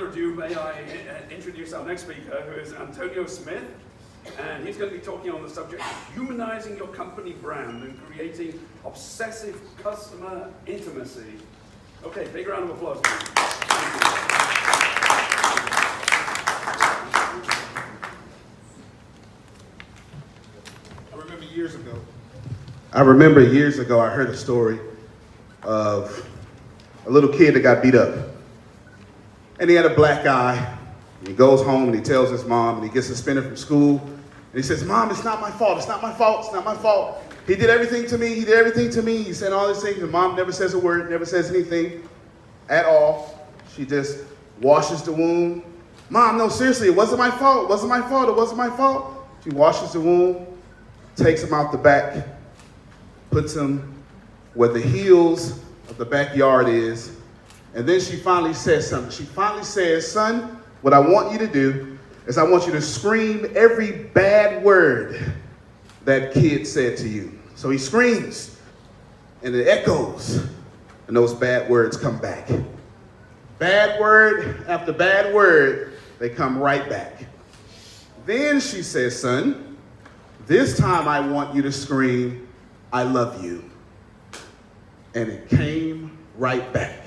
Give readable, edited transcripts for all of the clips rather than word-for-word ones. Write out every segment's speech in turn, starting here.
further ado, may I introduce our next speaker, who is Antonio Smith. And he's going to be talking on the subject of humanizing your company brand and creating obsessive customer intimacy. Okay, big round of applause, please. I remember years ago I heard a story of a little kid that got beat up. And he had a black eye. And he goes home and he tells his mom, and he gets suspended from school. And he says, "Mom, it's not my fault. It's not my fault. It's not my fault. He did everything to me. He did everything to me." He said all these things, and mom never says a word, never says anything at all. She just washes the wound. "Mom, no, seriously, it wasn't my fault. It wasn't my fault. It wasn't my fault." She washes the wound, takes him out the back, puts him where the heels of the backyard is, and then she finally says something. She finally says, "Son, what I want you to do is I want you to scream every bad word that kid said to you." So he screams, and it echoes, and those bad words come back. Bad word after bad word, they come right back. Then she says, "Son, this time I want you to scream, 'I love you.'" And it came right back.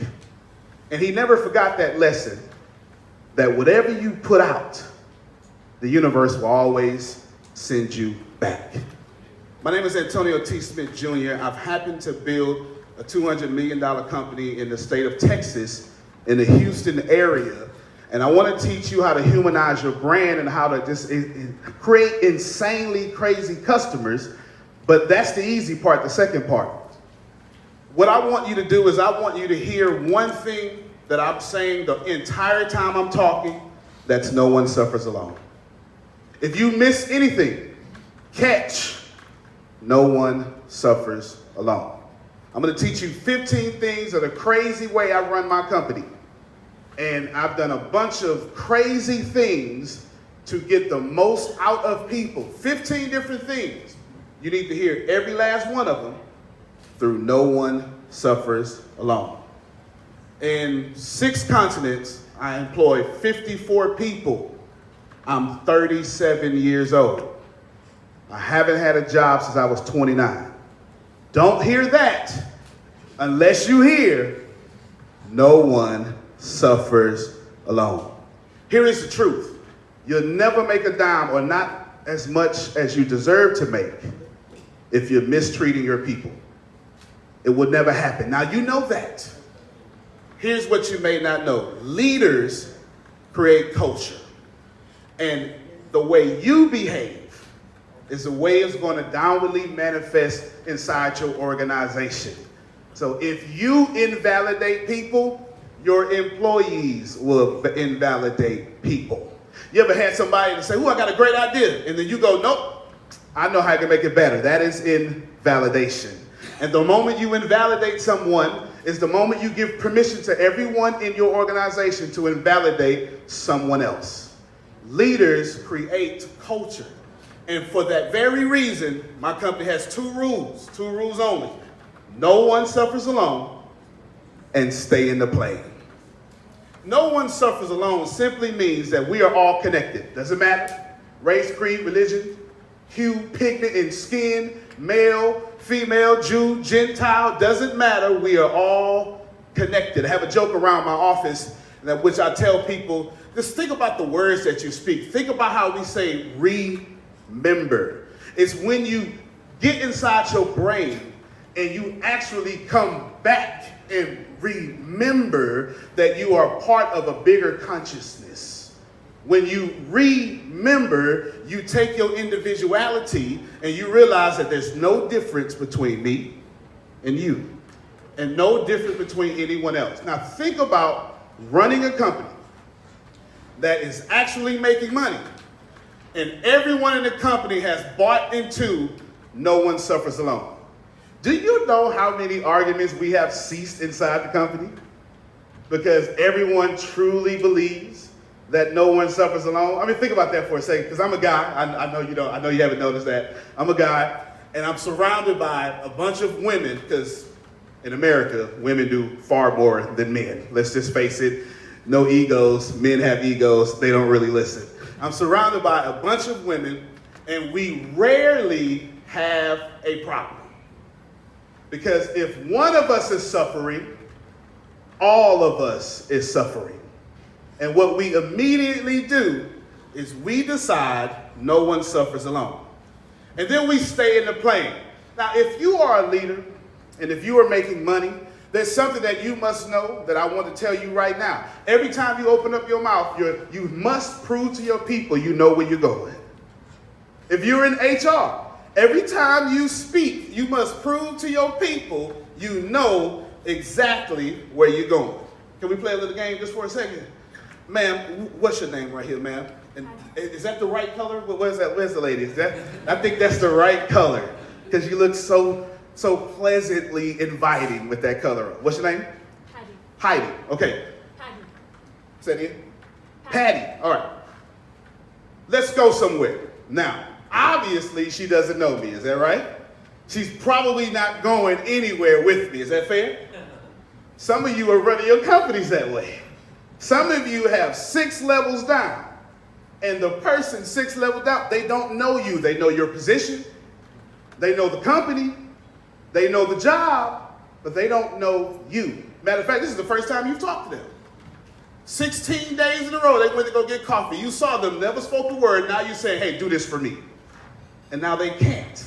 And he never forgot that lesson, that whatever you put out, the universe will always send you back. My name is Antonio T. Smith Jr. I've happened to build a $200 million company in the state of Texas, in the Houston area. And I want to teach you how to humanize your brand and how to just create insanely crazy customers. But that's the easy part, the second part. What I want you to do is I want you to hear one thing that I'm saying the entire time I'm talking, that's no one suffers alone. If you miss anything, catch, no one suffers alone. I'm going to teach you 15 things of the crazy way I run my company. And I've done a bunch of crazy things to get the most out of people. 15 different things. You need to hear every last one of them through No One Suffers Alone. In 6 continents, I employ 54 people. I'm 37 years old. I haven't had a job since I was 29. Don't hear that unless you hear no one suffers alone. Here is the truth. You'll never make a dime, or not as much as you deserve to make, if you're mistreating your people. It will never happen. Now you know that. Here's what you may not know. Leaders create culture. And the way you behave is the way it's going to downwardly manifest inside your organization. So if you invalidate people, your employees will invalidate people. You ever had somebody to say, "Ooh, I got a great idea," and then you go, "Nope, I know how I can make it better." That is invalidation. And the moment you invalidate someone is the moment you give permission to everyone in your organization to invalidate someone else. Leaders create culture. And for that very reason, my company has 2 rules only. No one suffers alone, and stay in the plane. No one suffers alone simply means that we are all connected. Doesn't matter. Race, creed, religion, hue, pigment, and skin, male, female, Jew, Gentile, doesn't matter. We are all connected. I have a joke around my office that which I tell people, just think about the words that you speak. Think about how we say remember. It's when you get inside your brain and you actually come back and remember that you are part of a bigger consciousness. When you remember, you take your individuality and you realize that there's no difference between me and you, and no difference between anyone else. Now think about running a company that is actually making money, and everyone in the company has bought into No One Suffers Alone. Do you know how many arguments we have ceased inside the company? Because everyone truly believes that no one suffers alone. I mean, think about that for a second, because I'm a guy. I know you don't. I know you haven't noticed that. I'm a guy, and I'm surrounded by a bunch of women, because in America, women do far more than men. Let's just face it. no egos. Men have egos. They don't really listen. I'm surrounded by a bunch of women, and we rarely have a problem. Because if one of us is suffering, all of us is suffering. And what we immediately do is we decide no one suffers alone. And then we stay in the plane. Now, if you are a leader and if you are making money, there's something that you must know that I want to tell you right now. Every time you open up your mouth, you must prove to your people you know where you're going. If you're in HR, every time you speak, you must prove to your people you know exactly where you're going. Can we play a little game just for a second? Ma'am, what's your name right here, ma'am? And is that the right color? Where's that? Where's the lady? I think that's the right color because you look so pleasantly inviting with that color. What's your name? Heidi. Okay. Patty. Say it again. Patty. All right. Let's go somewhere. Now, obviously, she doesn't know me. Is that right? She's probably not going anywhere with me. Is that fair? Some of you are running your companies that way. Some of you have 6 levels down. And the person 6 levels down, they don't know you. They know your position. They know the company. They know the job. But they don't know you. Matter of fact, this is the first time you've talked to them. 16 days in a row, they went to go get coffee. You saw them, never spoke a word. Now you're saying, hey, do this for me. And now they can't.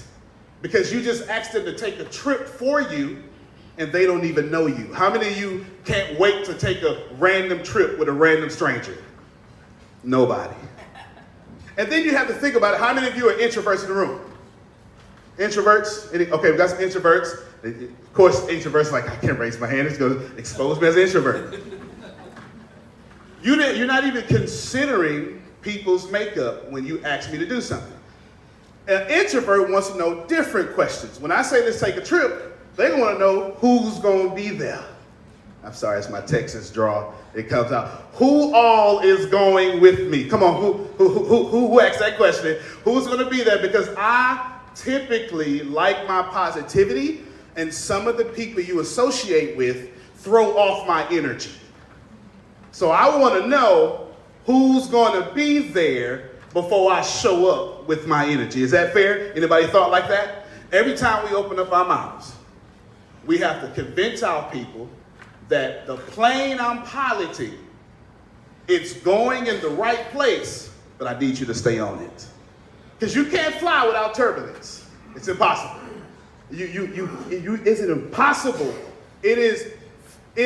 Because you just asked them to take a trip for you, and they don't even know you. How many of you can't wait to take a random trip with a random stranger? Nobody. And then you have to think about it. How many of you are introverts in the room? Introverts? Okay, we got some introverts. Of course, introverts are like, I can't raise my hand. It's going to expose me as an introvert. You're not even considering people's makeup when you ask me to do something. An introvert wants to know different questions. When I say let's take a trip, they want to know who's going to be there. I'm sorry, it's my Texas draw. It comes out. Who all is going with me? Come on, who asked that question? Who's going to be there? Because I typically like my positivity, and some of the people you associate with throw off my energy. So I want to know who's going to be there before I show up with my energy. Is that fair? Anybody thought like that? Every time we open up our mouths, we have to convince our people that the plane I'm piloting, it's going in the right place, but I need you to stay on it. Because you can't fly without turbulence. It's impossible. It's impossible. It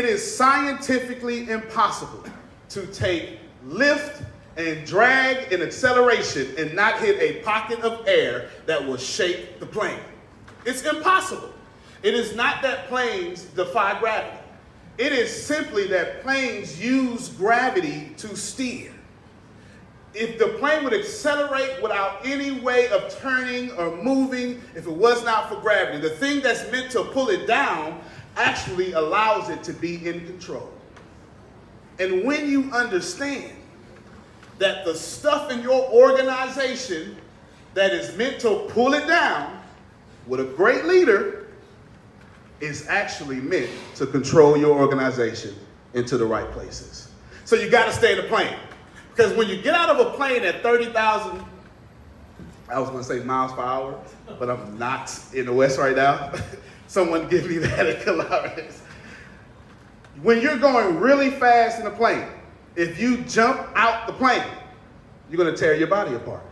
is scientifically impossible to take lift and drag and acceleration and not hit a pocket of air that will shake the plane. It's impossible. It is not that planes defy gravity. It is simply that planes use gravity to steer. If the plane would accelerate without any way of turning or moving, if it was not for gravity, the thing that's meant to pull it down actually allows it to be in control. And when you understand that the stuff in your organization that is meant to pull it down with a great leader is actually meant to control your organization into the right places. So you got to stay in the plane. Because when you get out of a plane at 30,000, I was going to say miles per hour, but I'm not in the West right now. Someone give me that in kilometers. When you're going really fast in a plane, if you jump out the plane, you're going to tear your body apart.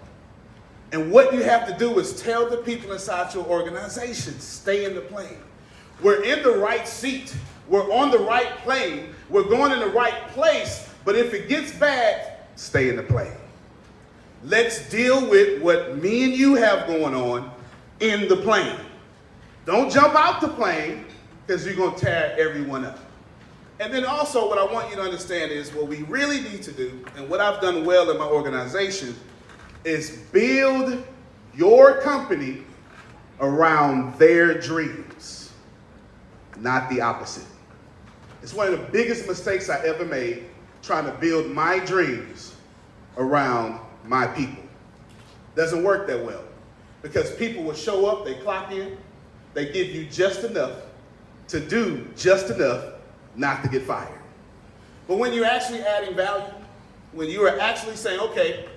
And what you have to do is tell the people inside your organization, stay in the plane. We're in the right seat. We're on the right plane. We're going in the right place. But if it gets bad, stay in the plane. Let's deal with what me and you have going on in the plane. Don't jump out the plane because you're going to tear everyone up. And then also what I want you to understand is what we really need to do, and what I've done well in my organization, is build your company around their dreams, not the opposite. It's one of the biggest mistakes I ever made, trying to build my dreams around my people. Doesn't work that well, because people will show up, they clock in, they give you just enough to do just enough not to get fired. But when you're actually adding value, when you are actually saying, okay,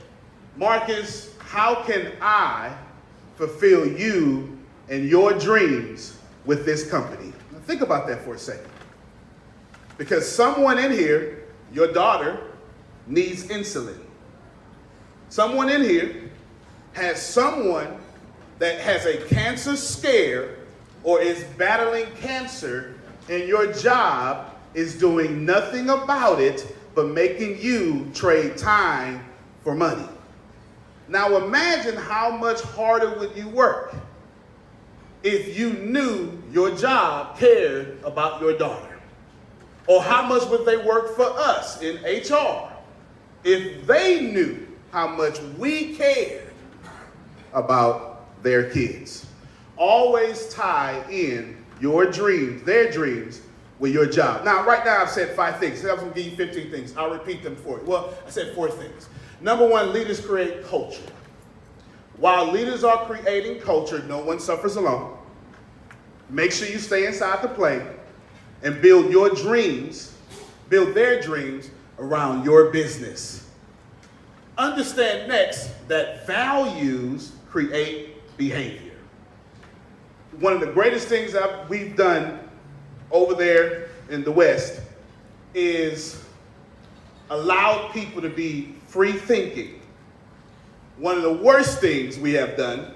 Marcus, how can I fulfill you and your dreams with this company? Now think about that for a second. Because someone in here, your daughter, needs insulin. Someone in here has someone that has a cancer scare or is battling cancer, and your job is doing nothing about it but making you trade time for money. Now imagine how much harder would you work if you knew your job cared about your daughter. Or how much would they work for us in HR if they knew how much we cared about their kids? Always tie in your dreams, their dreams, with your job. Now, right now I've said 5 things. I'm going to give you 15 things. I'll repeat them for you. Well, I said 4 things. Number 1, leaders create culture. While leaders are creating culture, no one suffers alone. Make sure you stay inside the plane and build your dreams, build their dreams around your business. Understand next that values create behavior. One of the greatest things that we've done over there in the West is allowed people to be free thinking. One of the worst things we have done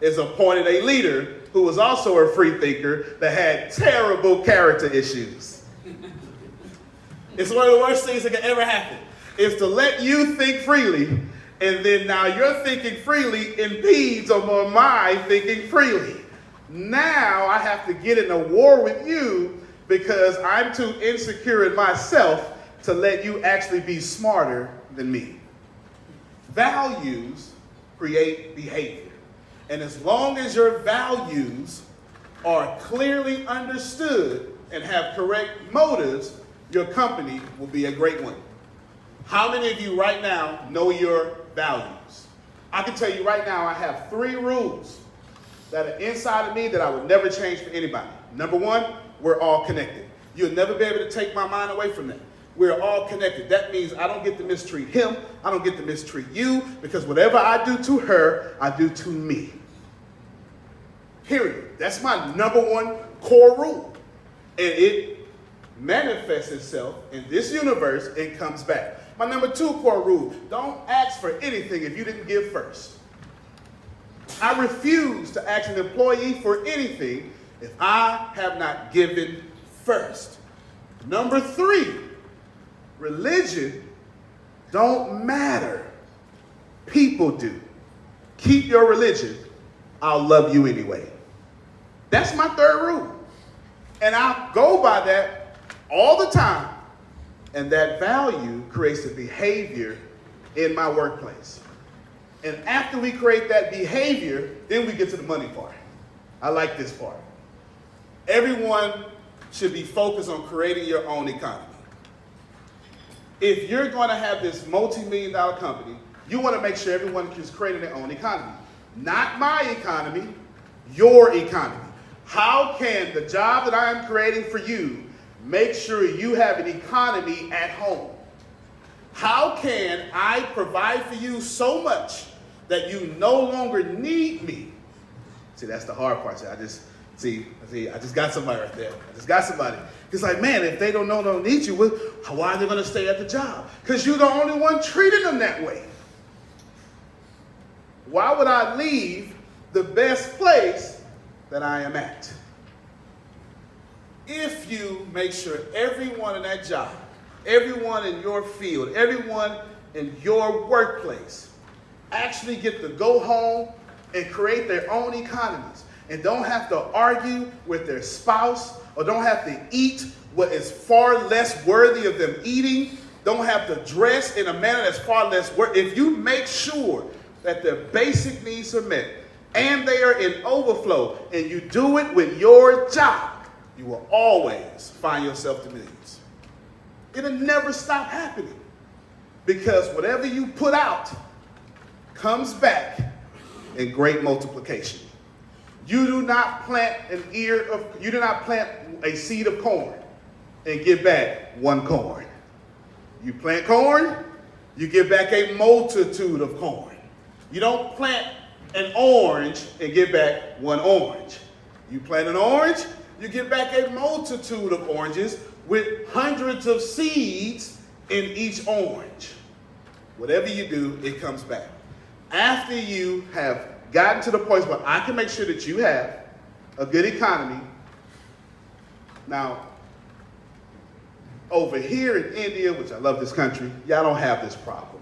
is appointed a leader who was also a free thinker that had terrible character issues. It's one of the worst things that can ever happen, is to let you think freely, and then now your thinking freely impedes on my thinking freely. Now I have to get in a war with you because I'm too insecure in myself to let you actually be smarter than me. Values create behavior. And as long as your values are clearly understood and have correct motives, your company will be a great one. How many of you right now know your values? I can tell you right now I have 3 rules that are inside of me that I would never change for anybody. Number 1, we're all connected. You'll never be able to take my mind away from that. We're all connected. That means I don't get to mistreat him. I don't get to mistreat you, because whatever I do to her, I do to me. Period. That's my number 1 core rule. And it manifests itself in this universe and comes back. My number 2 core rule: don't ask for anything if you didn't give first. I refuse to ask an employee for anything if I have not given first. Number 3, religion don't matter. People do. Keep your religion. I'll love you anyway. That's my 3rd rule. And I go by that all the time. And that value creates the behavior in my workplace. And after we create that behavior, then we get to the money part. I like this part. Everyone should be focused on creating your own economy. If you're going to have this multi-million-dollar company, you want to make sure everyone is creating their own economy. Not my economy, your economy. How can the job that I am creating for you make sure you have an economy at home? How can I provide for you so much that you no longer need me? See, that's the hard part. I just got somebody right there. I just got somebody. It's like, man, if they don't need you, why are they going to stay at the job? Because you're the only one treating them that way. Why would I leave the best place that I am at? If you make sure everyone in that job, everyone in your field, everyone in your workplace actually get to go home and create their own economies and don't have to argue with their spouse or don't have to eat what is far less worthy of them eating, don't have to dress in a manner that's far less worthy. If you make sure that their basic needs are met and they are in overflow and you do it with your job, you will always find yourself to millions. It'll never stop happening because whatever you put out comes back in great multiplication. You do not plant a seed of corn and get back 1 corn. You plant corn, you get back a multitude of corn. You don't plant an orange and get back one orange. You plant an orange, you get back a multitude of oranges with hundreds of seeds in each orange. Whatever you do, it comes back. After you have gotten to the point where I can make sure that you have a good economy. Now, over here in India, which I love this country, y'all don't have this problem.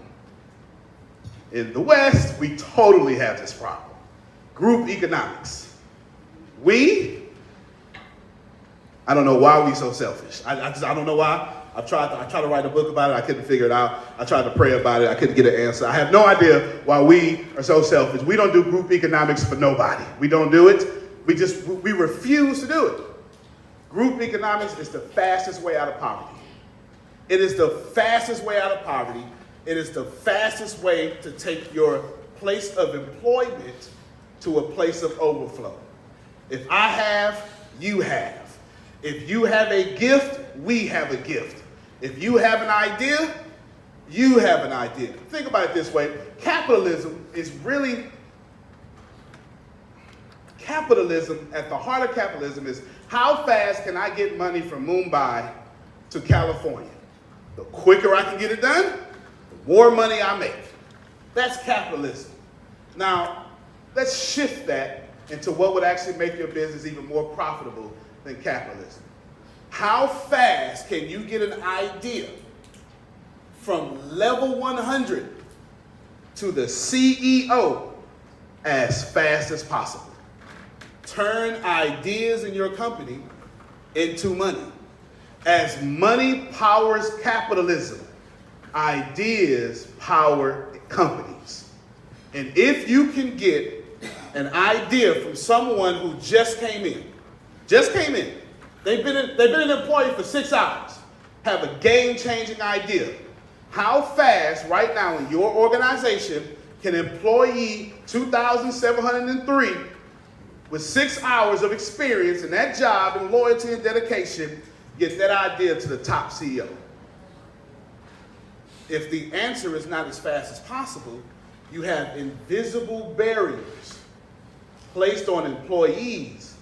In the West, we totally have this problem. Group economics. I don't know why we so selfish. I don't know why. I tried to write a book about it. I couldn't figure it out. I tried to pray about it. I couldn't get an answer. I have no idea why we are so selfish. We don't do group economics for nobody. We don't do it. We refuse to do it. Group economics is the fastest way out of poverty. It is the fastest way out of poverty. It is the fastest way to take your place of employment to a place of overflow. If I have, you have. If you have a gift, we have a gift. If you have an idea, you have an idea. Think about it this way. Capitalism, at the heart of capitalism is how fast can I get money from Mumbai to California? The quicker I can get it done, the more money I make. That's capitalism. Now, let's shift that into what would actually make your business even more profitable than capitalism. How fast can you get an idea from level 100 to the CEO as fast as possible? Turn ideas in your company into money. As money powers capitalism, ideas power companies. And if you can get an idea from someone who just came in, they've been an employee for 6 hours, have a game-changing idea, how fast right now in your organization can employee 2,703 with 6 hours of experience in that job and loyalty and dedication get that idea to the top CEO? If the answer is not as fast as possible, you have invisible barriers placed on employees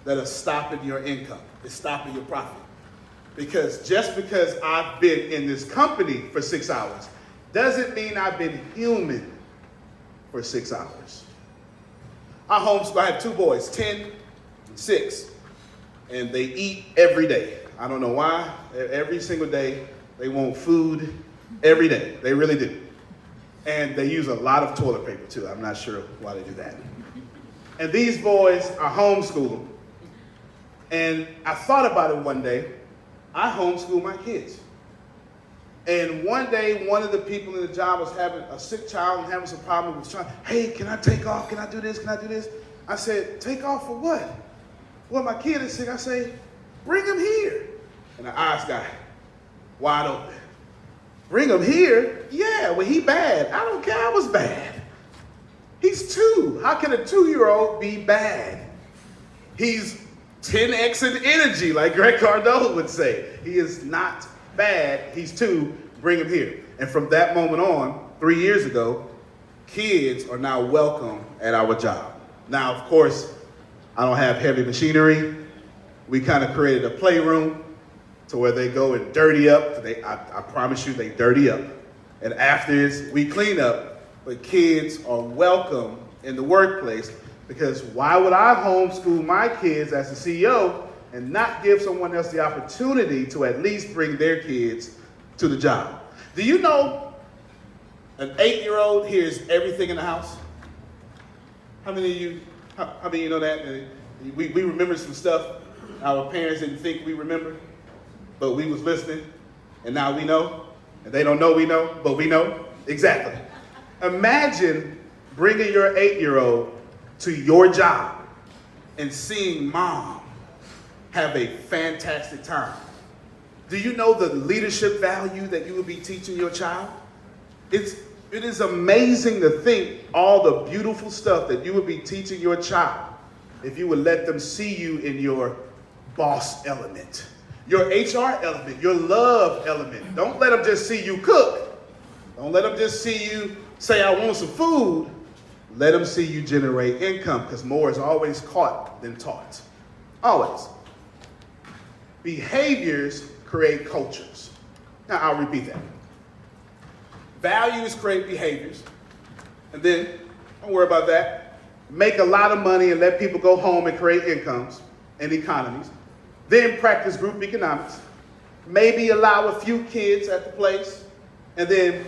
that are stopping your income, it's stopping your profit. Because just because I've been in this company for 6 hours doesn't mean I've been human for 6 hours. I homeschool, I have two boys, 10 and 6, and they eat every day. I don't know why. Every single day, they want food every day. They really do. And they use a lot of toilet paper too. I'm not sure why they do that. And these boys are homeschooled. And I thought about it one day. I homeschool my kids. And one day, one of the people in the job was having a sick child and having some problem with trying, hey, can I take off? Can I do this? Can I do this? I said, take off for what? Well, my kid is sick. I say, bring him here. And the eyes got wide open. Bring him here? Yeah, well, he bad. I don't care. I was bad. He's 2. How can a 2-year-old be bad? He's 10x in energy, like Greg Cardone would say. He is not bad. He's 2. Bring him here. And from that moment on, 3 years ago, kids are now welcome at our job. Now, of course, I don't have heavy machinery. We kind of created a playroom to where they go and dirty up. I promise you, they dirty up. And after this, we clean up. But kids are welcome in the workplace, because why would I homeschool my kids as a CEO and not give someone else the opportunity to at least bring their kids to the job? Do you know an 8-year-old hears everything in the house? How many of you know that? We remember some stuff our parents didn't think we remembered, but we was listening, and now we know. And they don't know we know, but we know. Exactly. Imagine bringing your 8-year-old to your job and seeing mom have a fantastic time. Do you know the leadership value that you would be teaching your child? It is amazing to think all the beautiful stuff that you would be teaching your child if you would let them see you in your boss element. your HR element, your love element. Don't let them just see you cook. Don't let them just see you say, I want some food. Let them see you generate income, because more is always caught than taught. Always. Behaviors create cultures. Now, I'll repeat that. Values create behaviors. And then, don't worry about that. Make a lot of money and let people go home and create incomes and economies. Then practice group economics. Maybe allow a few kids at the place. And then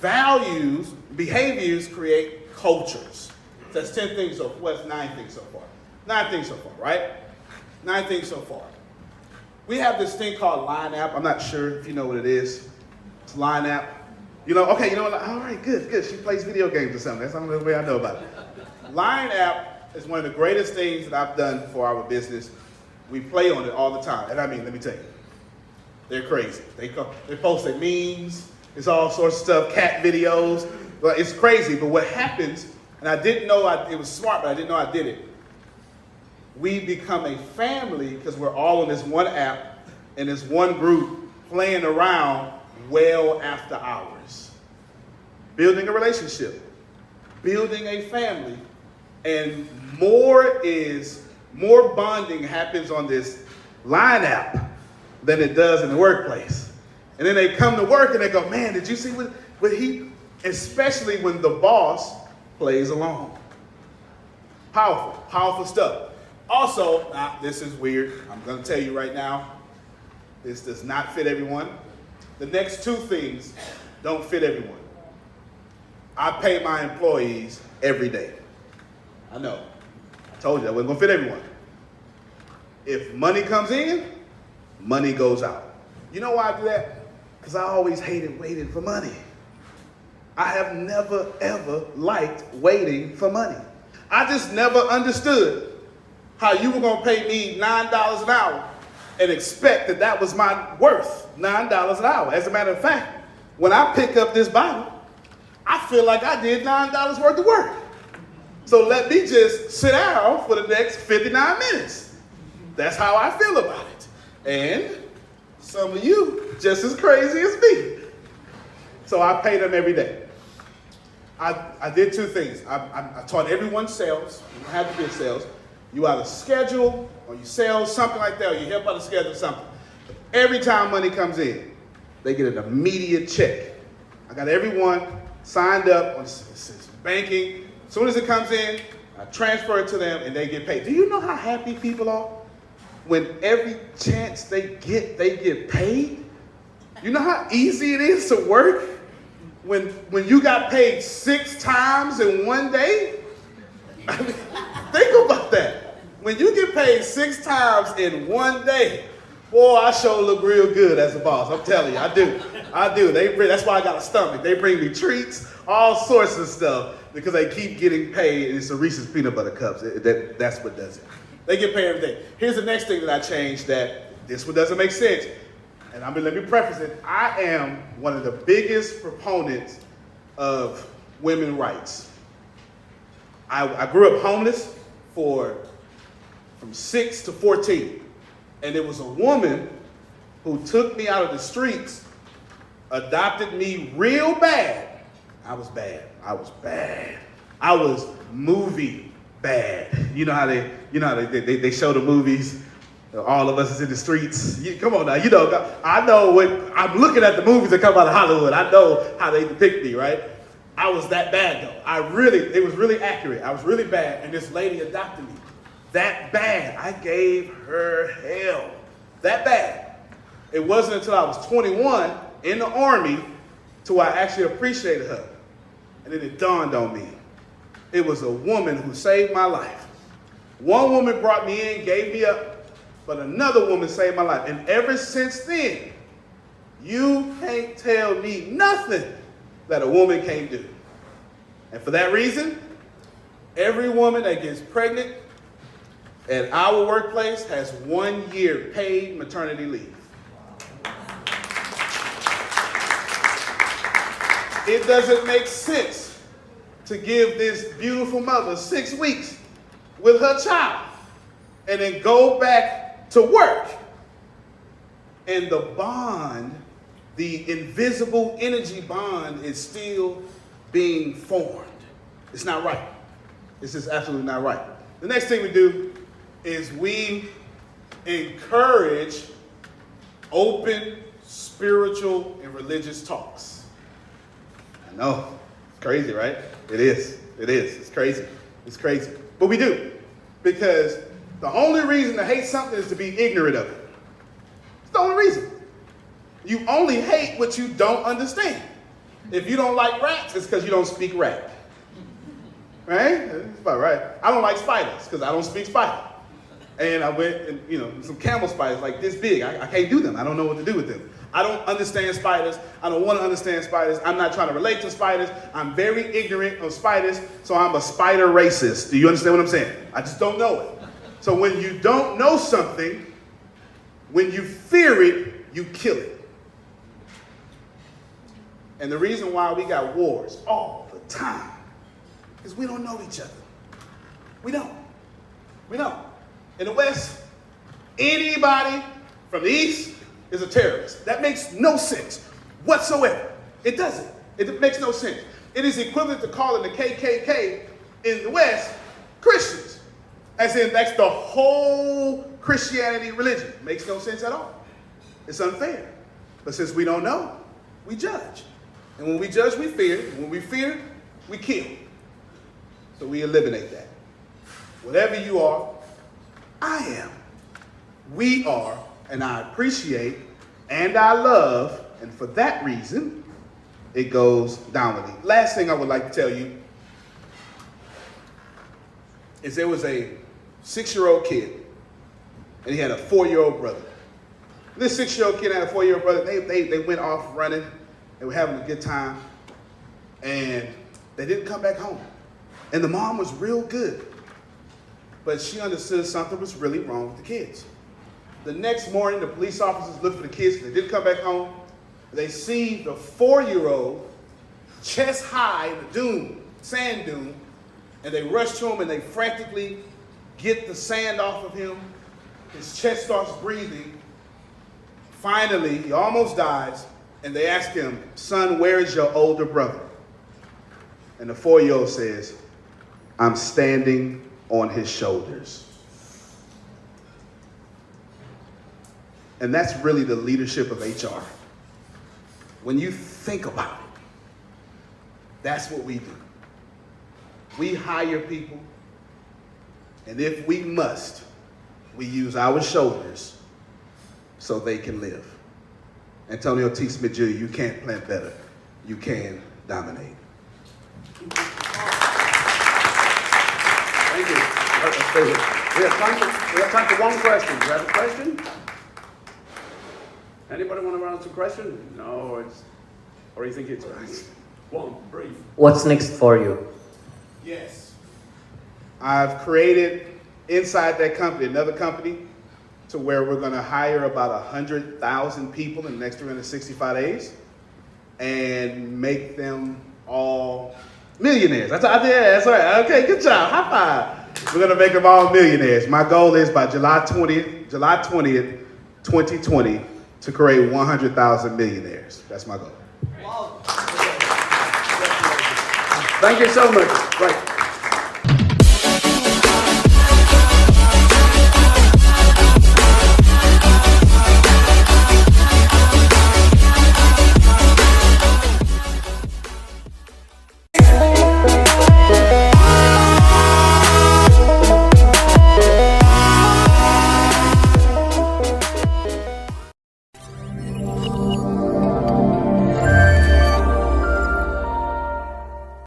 values, behaviors create cultures. That's 10 things so far. Well, that's 9 things so far. 9 things so far, right? 9 things so far. We have this thing called Line App. I'm not sure if you know what it is. It's Line App. You know, okay, you know what? All right, good. She plays video games or something. That's the only way I know about it. Line App is one of the greatest things that I've done for our business. We play on it all the time. And I mean, let me tell you, they're crazy. They post their memes. It's all sorts of stuff, cat videos. Well, it's crazy, but what happens, and I didn't know it was smart, but I didn't know I did it. We become a family because we're all on this one app and this one group playing around well after hours. Building a relationship, building a family, and more bonding happens on this Line App than it does in the workplace. And then they come to work and they go, man, did you see what he, especially when the boss plays along. Powerful stuff. Also, now this is weird. I'm going to tell you right now, this does not fit everyone. The next 2 things don't fit everyone. I pay my employees every day. I know. I told you that wasn't going to fit everyone. If money comes in, money goes out. You know why I do that? Because I always hated waiting for money. I have never, ever liked waiting for money. I just never understood how you were going to pay me $9 an hour and expect that was my worth, $9 an hour. As a matter of fact, when I pick up this Bible, I feel like I did $9 worth of work. So let me just sit down for the next 59 minutes. That's how I feel about it. And some of you just as crazy as me. So I pay them every day. I did 2 things. I taught everyone sales. You don't have to be in sales. You either schedule or you sell, something like that, or you help out to schedule something. Every time money comes in, they get an immediate check. I got everyone signed up on banking. As soon as it comes in, I transfer it to them and they get paid. Do you know how happy people are when every chance they get paid? You know how easy it is to work when you got paid 6 times in one day? I mean, think about that. When you get paid 6 times in one day, boy, I sure look real good as a boss. I'm telling you, I do. That's why I got a stomach. They bring me treats, all sorts of stuff, because they keep getting paid, and it's a Reese's peanut butter cups. That's what does it. They get paid every day. Here's the next thing that I changed that this one doesn't make sense. And let me preface it. I am one of the biggest proponents of women's rights. I grew up homeless from 6 to 14. And it was a woman who took me out of the streets, adopted me real bad. I was bad. I was movie bad. You know how they show the movies. All of us is in the streets. Come on now, I know when I'm looking at the movies that come out of Hollywood. I know how they depict me, right? I was that bad though. It was really accurate. I was really bad, and this lady adopted me. That bad. I gave her hell. That bad. It wasn't until I was 21 in the Army till I actually appreciated her. And then it dawned on me. It was a woman who saved my life. One woman brought me in, gave me up, but another woman saved my life. And ever since then, you can't tell me nothing that a woman can't do. And for that reason, every woman that gets pregnant at our workplace has 1 year paid maternity leave. It doesn't make sense to give this beautiful mother 6 weeks with her child and then go back to work. And the bond, the invisible energy bond, is still being formed. It's not right. It's just absolutely not right. The next thing we do is we encourage open spiritual and religious talks. I know, it's crazy, right? It is. It's crazy. It's crazy. But we do. Because the only reason to hate something is to be ignorant of it. It's the only reason. You only hate what you don't understand. If you don't like rats, it's because you don't speak rat. Right? That's about right. I don't like spiders because I don't speak spider. And I went and, some camel spiders like this big. I can't do them. I don't know what to do with them. I don't understand spiders. I don't want to understand spiders. I'm not trying to relate to spiders. I'm very ignorant of spiders, so I'm a spider racist. Do you understand what I'm saying? I just don't know it. So when you don't know something, when you fear it, you kill it. And the reason why we got wars all the time is we don't know each other. We don't. In the West, anybody from the East is a terrorist. That makes no sense whatsoever. It doesn't. It makes no sense. It is equivalent to calling the KKK in the West Christians. As in, that's the whole Christianity religion. Makes no sense at all. It's unfair. But since we don't know, we judge. And when we judge, we fear. When we fear, we kill. So we eliminate that. Whatever you are, I am. We are, and I appreciate, and I love, and for that reason, it goes downwardly. Last thing I would like to tell you is there was a 6-year-old kid, and he had a 4-year-old brother. This 6-year-old kid had a 4-year-old brother. They went off running. They were having a good time, and they didn't come back home. And the mom was real good, but she understood something was really wrong with the kids. The next morning, the police officers looked for the kids. They didn't come back home. They see the 4-year-old chest high in the sand dune, and they rush to him and they frantically get the sand off of him. His chest starts breathing. Finally, he almost dies, and they ask him, "Son, where is your older brother?" And the 4-year-old says, "I'm standing on his shoulders." And that's really the leadership of HR. When you think about it, that's what we do. We hire people, and if we must, we use our shoulders so they can live. Antonio T. Smith Jr., you can't plan better. You can dominate. Thank you. We have time for one question. Do you have a question? Anybody want to answer a question? No, or you think it's one, brief. What's next for you? Yes. I've created inside that company, another company, to where we're going to hire about 100,000 people in the next 365 days and make them all millionaires. That's right. Okay, good job. High five. We're going to make them all millionaires. My goal is by July 20th, 2020, to create 100,000 millionaires. That's my goal. Wow. Thank you so much. Right.